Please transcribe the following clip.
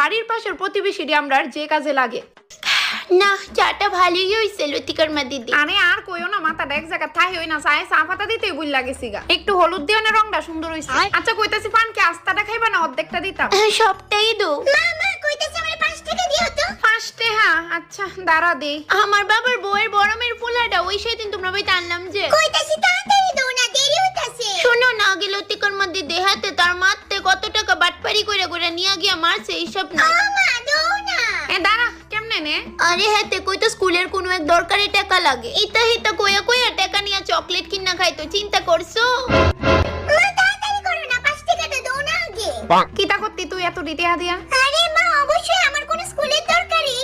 বাড়ির পাশের প্রতিবেশীটি আমরা যে কাজে লাগে। না, চাটা ভালোই হইছে লতিকার দিদি। আরে আর কইও না, মাথাটা এক জায়গা থাই হই না, চায়ে চা পাতা দিতেই ভুল লাগেছি গা। একটু হলুদ দিয়ে না, রংটা সুন্দর হইছে। আচ্ছা কইতাছি পান কি আস্তাটা খাইবা না অর্ধেকটা দিতাম? সবটাই দো। মা কইতাছে আমারে 5 টাকা দিও তো। 5 টাকা? আচ্ছা দাঁড়া দেই। আমার বাবার বউয়ের বড়মের পোলাটা ওই সেদিন তোমরা বাইতে আনলাম যে। কইতাছি তাড়াতাড়ি দাও না, দেরি হইতাছে। শোনো না, আগে লতিকার দিদি হাতে তার মারতে কত টাকা বাটপারি কইরা কইরা নিয়া গিয়া মারছে এইসব না। মা দাও না। দাঁড়া, কেমনে নে? আরে হাতে কইতো স্কুলের কোনো এক দরকারি টাকা লাগে। ইতা হিতা কইয়া কইয়া টাকা নিয়া চকলেট কিনা খাইতো, চিন্তা করছো? মা তাড়াতাড়ি করো না, 5 টাকাটা দাও না আগে। কিতা করতি তুই এত দিতে দিয়া? আরে মা, অবশ্যই আমার কোন স্কুলের দরকারি।